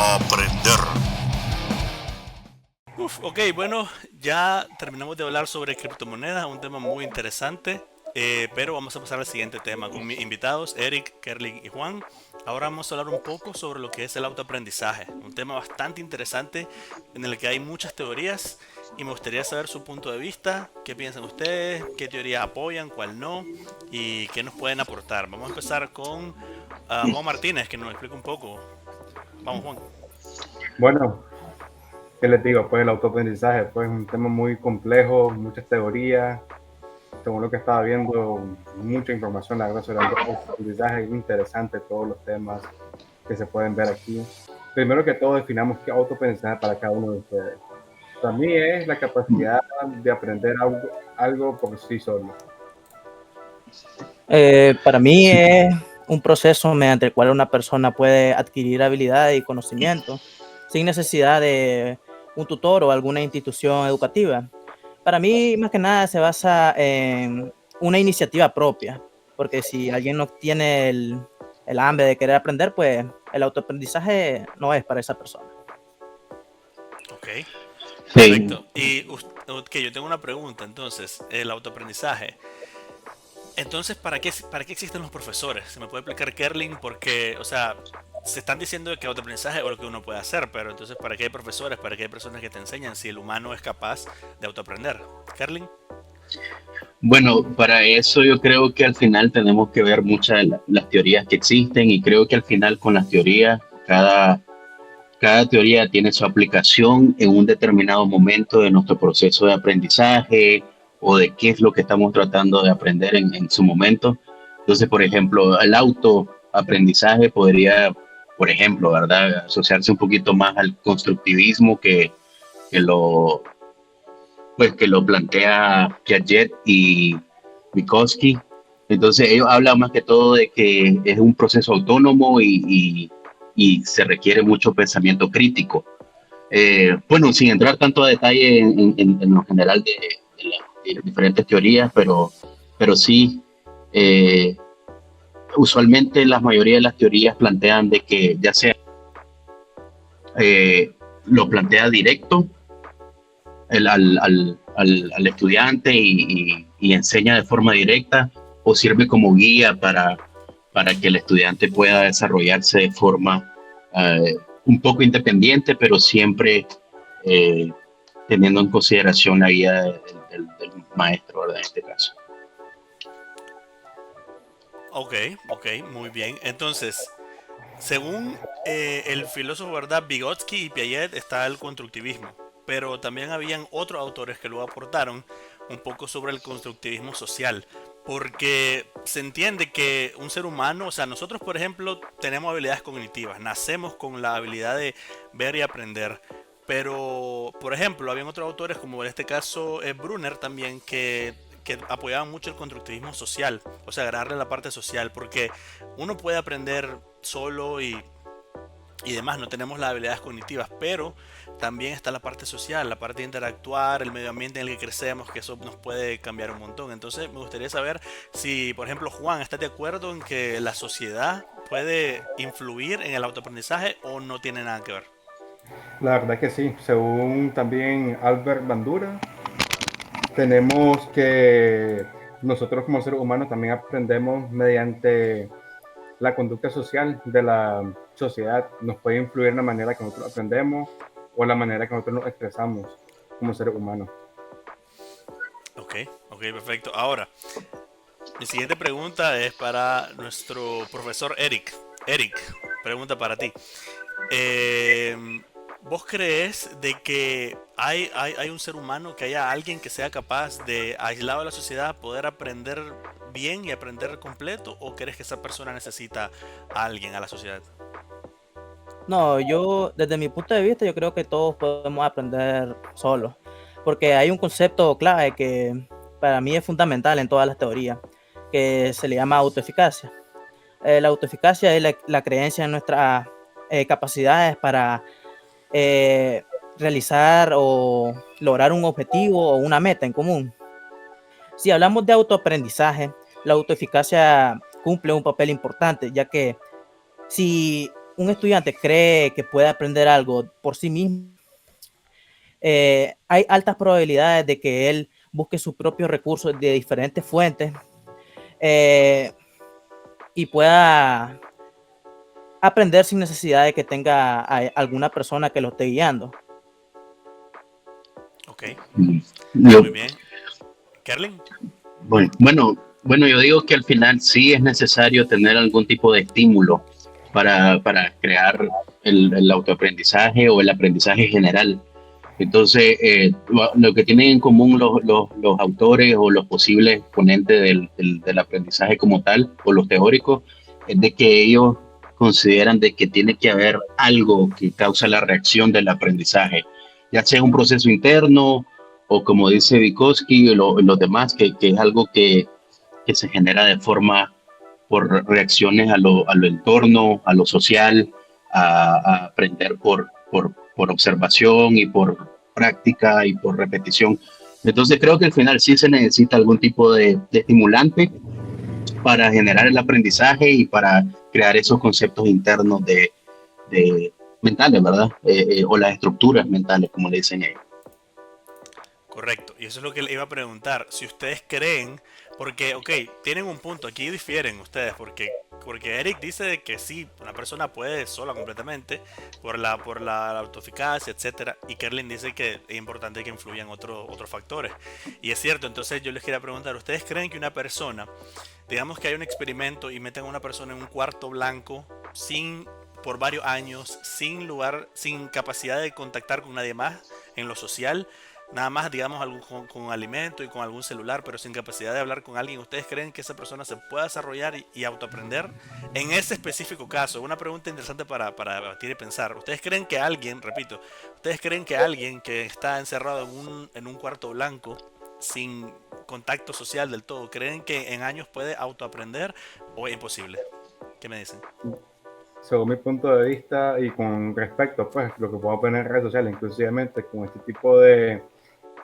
aprender. Ok, bueno, ya terminamos de hablar sobre criptomonedas, un tema muy interesante, pero vamos a pasar al siguiente tema con mis invitados, Eric, Kerling y Juan. Ahora vamos a hablar un poco sobre lo que es el autoaprendizaje, un tema bastante interesante en el que hay muchas teorías y me gustaría saber su punto de vista, qué piensan ustedes, qué teoría apoyan, cuál no y qué nos pueden aportar. Vamos a empezar con Juan Martínez, que nos explique un poco. Vamos, Juan. Bueno, ¿qué les digo? Pues el autoaprendizaje, pues es un tema muy complejo, muchas teorías. Según lo que estaba viendo, mucha información, la verdad, sobre el autoaprendizaje. Es interesante todos los temas que se pueden ver aquí. Primero que todo, definamos qué autoaprendizaje para cada uno de ustedes. Para mí es la capacidad de aprender algo por sí solo. Para mí es un proceso mediante el cual una persona puede adquirir habilidades y conocimientos sin necesidad de un tutor o alguna institución educativa. Para mí, más que nada, se basa en una iniciativa propia, porque si alguien no tiene el hambre de querer aprender, pues el autoaprendizaje no es para esa persona. Ok. Sí, Perfecto. Y ok, yo tengo una pregunta, entonces, el autoaprendizaje. Entonces, ¿para qué existen los profesores? ¿Se me puede explicar, Kerling? Porque, o sea, se están diciendo que autoaprendizaje es lo que uno puede hacer, pero entonces, ¿para qué hay profesores? ¿Para qué hay personas que te enseñan si el humano es capaz de autoaprender? Kerling. bueno, para eso yo creo que al final tenemos que ver muchas de las teorías que existen y creo que al final con las teorías, cada teoría tiene su aplicación en un determinado momento de nuestro proceso de aprendizaje o de qué es lo que estamos tratando de aprender en su momento. Entonces, por ejemplo, el autoaprendizaje podría, por ejemplo, ¿verdad?, asociarse un poquito más al constructivismo que lo, que lo plantea Piaget y Vygotsky. Entonces, ellos hablan más que todo de que es un proceso autónomo y se requiere mucho pensamiento crítico. Bueno, sin entrar tanto a detalle en lo general de las diferentes teorías, pero sí, eh, usualmente la mayoría de las teorías plantean de que ya sea lo plantea directo al estudiante y enseña de forma directa o sirve como guía para que el estudiante pueda desarrollarse de forma un poco independiente, pero siempre eh, teniendo en consideración la guía del maestro, ¿verdad? En este caso. Ok, ok, muy bien. Entonces, según el filósofo, ¿verdad? Vygotsky y Piaget está el constructivismo, pero también habían otros autores que lo aportaron un poco sobre el constructivismo social, porque se entiende que un ser humano, o sea, nosotros por ejemplo tenemos habilidades cognitivas, nacemos con la habilidad de ver y aprender, pero por ejemplo habían otros autores como en este caso Brunner también que apoyaban mucho el constructivismo social, o sea, agarrarle la parte social, porque uno puede aprender solo y demás, no tenemos las habilidades cognitivas, pero también está la parte social, la parte de interactuar, el medio ambiente en el que crecemos, que eso nos puede cambiar un montón. Entonces me gustaría saber si, por ejemplo, Juan, ¿estás de acuerdo en que la sociedad puede influir en el autoaprendizaje o no tiene nada que ver? La verdad que sí, según también Albert Bandura, tenemos que nosotros como seres humanos también aprendemos mediante la conducta social de la sociedad. Nos puede influir en la manera que nosotros aprendemos o la manera que nosotros nos expresamos como seres humanos. Ok, ok, perfecto. Ahora, mi siguiente pregunta es para nuestro profesor Eric. Eric, pregunta para ti. Eh, ¿Vos crees de que hay un ser humano, que haya alguien que sea capaz de, aislado de la sociedad, poder aprender bien y aprender completo? ¿O crees que esa persona necesita a alguien, a la sociedad? No, yo, desde mi punto de vista, yo creo que todos podemos aprender solos, porque hay un concepto clave que para mí es fundamental en todas las teorías, que se le llama autoeficacia. La autoeficacia es la creencia en nuestras capacidades para eh, realizar o lograr un objetivo o una meta en común. Si hablamos de autoaprendizaje, la autoeficacia cumple un papel importante, ya que si un estudiante cree que puede aprender algo por sí mismo, hay altas probabilidades de que él busque sus propios recursos de diferentes fuentes eh, y pueda aprender sin necesidad de que tenga alguna persona que lo esté guiando. Ok, Yo, muy bien. Kerlin. bueno, yo digo que al final sí es necesario tener algún tipo de estímulo para crear el autoaprendizaje o el aprendizaje general. Entonces, lo que tienen en común los autores o los posibles ponentes del aprendizaje como tal, o los teóricos, es de que ellos consideran de que tiene que haber algo que causa la reacción del aprendizaje, ya sea un proceso interno o como dice Vygotsky y los demás, que es algo que se genera de forma por reacciones a lo entorno, a lo social, a aprender por observación y por práctica y por repetición. Entonces creo que al final sí se necesita algún tipo de estimulante para generar el aprendizaje y para crear esos conceptos internos de mentales, ¿verdad? O las estructuras mentales, como le dicen ellos. Correcto, y eso es lo que le iba a preguntar. Si ustedes creen, porque, ok, tienen un punto, aquí difieren ustedes, porque Eric dice de que sí, una persona puede sola completamente por la autoeficacia, etcétera, y Kerlin dice que es importante que influyan otros factores. Y es cierto, entonces yo les quería preguntar, ¿ustedes creen que una persona, digamos que hay un experimento y meten a una persona en un cuarto blanco por varios años, sin lugar, sin capacidad de contactar con nadie más en lo social, nada más, digamos, con alimento y con algún celular, pero sin capacidad de hablar con alguien? ¿Ustedes creen que esa persona se pueda desarrollar y autoaprender? En ese específico caso, una pregunta interesante para debatir y pensar. ¿Ustedes creen que alguien, repito, ustedes creen que alguien que está encerrado en un cuarto blanco, sin contacto social del todo, creen que en años puede autoaprender o es imposible? ¿Qué me dicen? Según mi punto de vista y con respecto, pues, lo que podemos ver en redes sociales, inclusivamente con este tipo de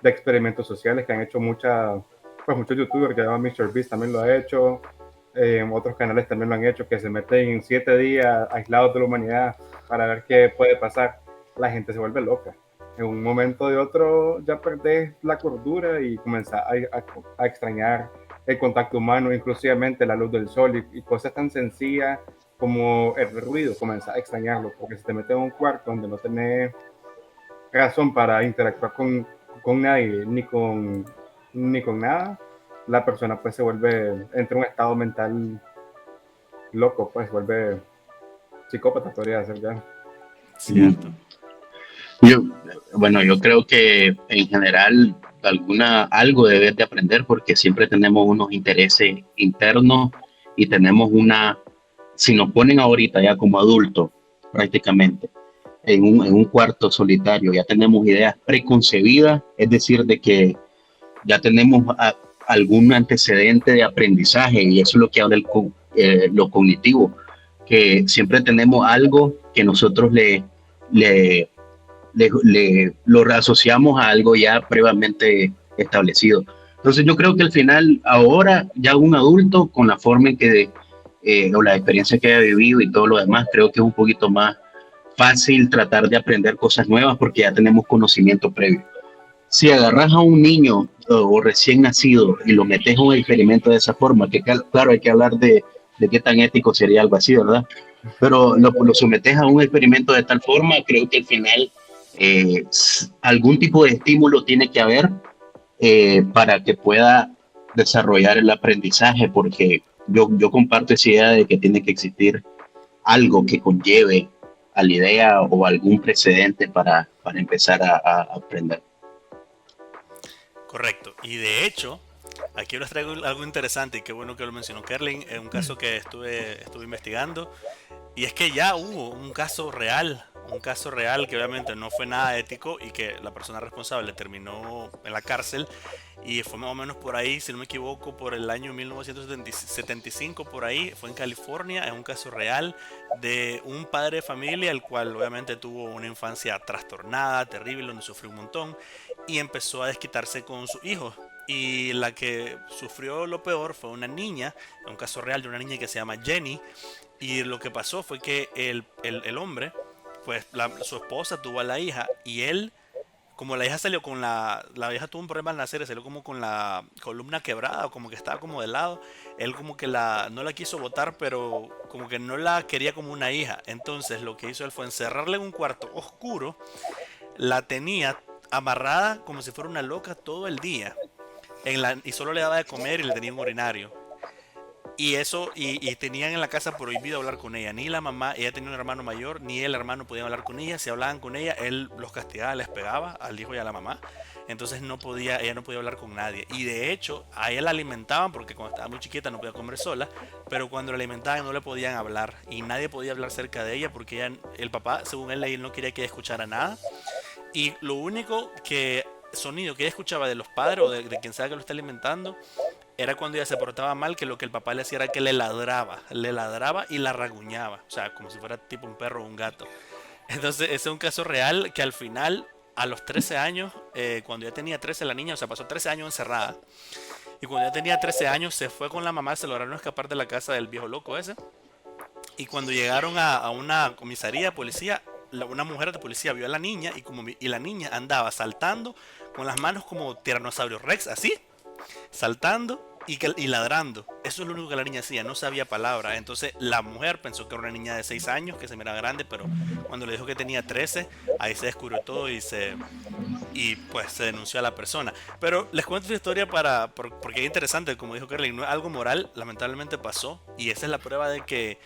experimentos sociales que han hecho muchos youtubers, que llaman MrBeast también lo ha hecho, otros canales también lo han hecho, que se meten en 7 días aislados de la humanidad para ver qué puede pasar. La gente se vuelve loca. En un momento de otro ya perdés la cordura y comenzás a extrañar el contacto humano, inclusivamente la luz del sol y cosas tan sencillas como el ruido, comenzás a extrañarlo, porque si te metes en un cuarto donde no tenés razón para interactuar con nadie ni con nada, la persona pues se vuelve, entra en un estado mental loco, pues vuelve psicópata, podría ser ya. Cierto. Yo, bueno, yo creo que en general algo debes de aprender porque siempre tenemos unos intereses internos y tenemos si nos ponen ahorita ya como adultos prácticamente en un cuarto solitario, ya tenemos ideas preconcebidas, es decir, de que ya tenemos algún antecedente de aprendizaje y eso es lo que habla lo cognitivo, que siempre tenemos algo que nosotros le lo reasociamos a algo ya previamente establecido. Entonces yo creo que al final, ahora ya un adulto con la forma en que, o la experiencia que haya vivido y todo lo demás, creo que es un poquito más fácil tratar de aprender cosas nuevas porque ya tenemos conocimiento previo. Si agarras a un niño o recién nacido y lo metes a un experimento de esa forma, que claro, hay que hablar de qué tan ético sería algo así, ¿verdad? Pero lo sometes a un experimento de tal forma, creo que al final algún tipo de estímulo tiene que haber para que pueda desarrollar el aprendizaje, porque yo comparto esa idea de que tiene que existir algo que conlleve a la idea o algún precedente para empezar a aprender. Correcto. Y de hecho, aquí les traigo algo interesante y qué bueno que lo mencionó Kerlin, en un caso que estuve investigando. Y es que ya hubo un caso real que obviamente no fue nada ético y que la persona responsable terminó en la cárcel. Y fue más o menos por ahí, si no me equivoco, por el año 1975, por ahí, fue en California. Es un caso real de un padre de familia, el cual obviamente tuvo una infancia trastornada, terrible, donde sufrió un montón, y empezó a desquitarse con sus hijos. Y la que sufrió lo peor fue una niña, un caso real de una niña que se llama Jenny, Y lo que pasó fue que el hombre, pues su esposa tuvo a la hija y él, como la hija salió con la hija tuvo un problema al nacer, salió como con la columna quebrada, como que estaba como de lado, él como que no la quiso botar, pero como que no la quería como una hija. Entonces lo que hizo él fue encerrarla en un cuarto oscuro, la tenía amarrada como si fuera una loca todo el día, y solo le daba de comer y le tenía un urinario. Y tenían en la casa prohibido hablar con ella. Ni la mamá, ella tenía un hermano mayor, ni el hermano podían hablar con ella. Si hablaban con ella, él los castigaba, les pegaba al hijo y a la mamá. Entonces ella no podía hablar con nadie. Y de hecho, a ella la alimentaban porque cuando estaba muy chiquita no podía comer sola. Pero cuando la alimentaban no le podían hablar. Y nadie podía hablar cerca de ella porque el papá, según él no quería que ella escuchara nada. Y lo único sonido que ella escuchaba de los padres o de quien sea que lo esté alimentando era cuando ella se portaba mal, que lo que el papá le hacía era que le ladraba y la raguñaba, o sea, como si fuera tipo un perro o un gato. Entonces, ese es un caso real que al final, a los 13 años, cuando ya tenía 13 la niña, o sea, pasó 13 años encerrada, y cuando ya tenía 13 años se fue con la mamá, se lograron escapar de la casa del viejo loco ese, y cuando llegaron a una comisaría, policía, una mujer de policía vio a la niña y la niña andaba saltando con las manos como tiranosaurio rex, así, saltando y ladrando. Eso es lo único que la niña hacía, no sabía palabra. Entonces la mujer pensó que era una niña de 6 años, que se miraba grande, pero cuando le dijo que tenía 13, ahí se descubrió todo y pues se denunció a la persona. Pero les cuento esta historia porque es interesante, como dijo Kerlin, no es algo moral, lamentablemente pasó, y esa es la prueba de que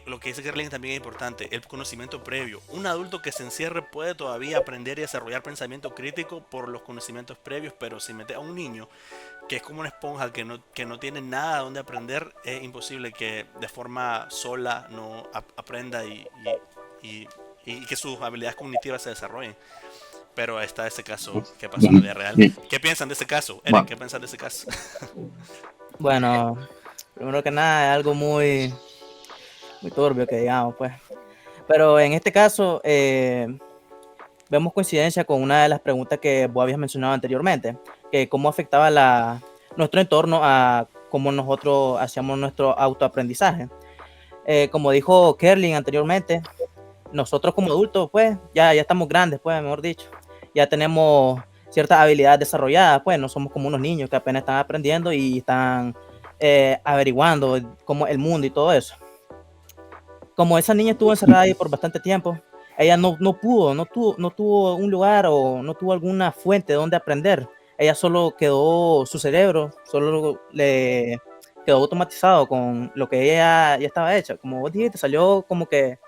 lo que dice Kerlin también es importante, el conocimiento previo. Un adulto que se encierre puede todavía aprender y desarrollar pensamiento crítico por los conocimientos previos, pero si mete a un niño que es como una esponja que no tiene nada donde aprender, es imposible que de forma sola no aprenda y que sus habilidades cognitivas se desarrollen. Pero está ese caso que pasó en la vida real. ¿Qué piensan de ese caso? Eric, ¿qué piensan de ese caso? Bueno, primero que nada es algo muy turbio que digamos, pues. Pero en este caso vemos coincidencia con una de las preguntas que vos habías mencionado anteriormente, que cómo afectaba nuestro entorno a cómo nosotros hacíamos nuestro autoaprendizaje. Como dijo Kerlin anteriormente, nosotros como adultos, pues, ya estamos grandes, pues, mejor dicho, ya tenemos ciertas habilidades desarrolladas, pues, no somos como unos niños que apenas están aprendiendo y están averiguando cómo el mundo y todo eso. Como esa niña estuvo encerrada ahí por bastante tiempo, ella no tuvo un lugar o no tuvo alguna fuente donde aprender. Ella su cerebro solo le quedó automatizado con lo que ella ya estaba hecha. Como vos dijiste, salió como que,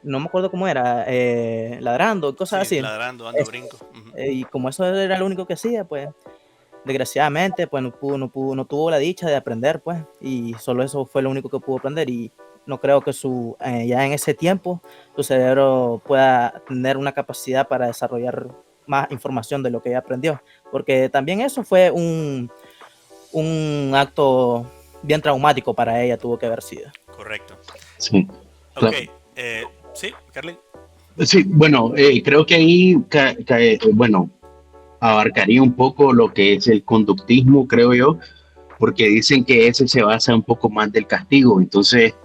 no me acuerdo cómo era, ladrando, cosas Sí, así. ladrando, dando brincos. Y como eso era lo único que hacía, pues, desgraciadamente, pues, no tuvo la dicha de aprender, pues, y solo eso fue lo único que pudo aprender. Y no creo que ya en ese tiempo su cerebro pueda tener una capacidad para desarrollar más información de lo que ella aprendió, porque también eso fue un acto bien traumático para ella, tuvo que haber sido. Correcto. Sí. Ok, sí, Carly. Sí, bueno, creo que ahí, bueno, abarcaría un poco lo que es el conductismo, creo yo, porque dicen que ese se basa un poco más del castigo. Entonces,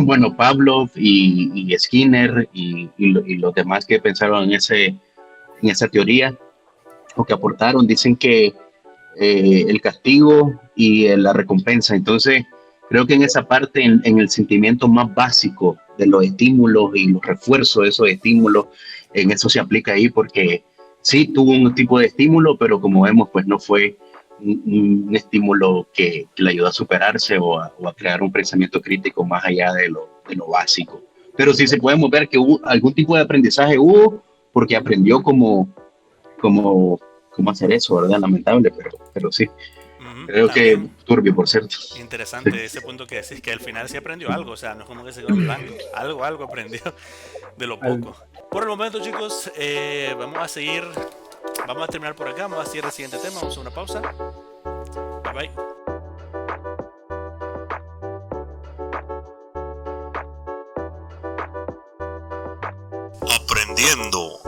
bueno, Pavlov y Skinner y los demás que pensaron en esa teoría o que aportaron, dicen que el castigo y la recompensa. Entonces, creo que en esa parte, en el sentimiento más básico de los estímulos y los refuerzos de esos estímulos, en eso se aplica ahí porque sí tuvo un tipo de estímulo, pero como vemos, pues no fue un estímulo que le ayudó a superarse o a crear un pensamiento crítico más allá de lo básico. Pero sí se podemos ver que hubo algún tipo de aprendizaje porque aprendió cómo hacer eso, ¿verdad? Lamentable, pero sí. Creo También, que turbio, por cierto. interesante Sí. ese punto que decís, que al final sí aprendió algo, o sea, no es como que se quedó en blanco, algo aprendió de lo poco. Por el momento, chicos, vamos a terminar por acá, vamos a seguir el siguiente tema, vamos a una pausa. Bye bye. Aprendiendo.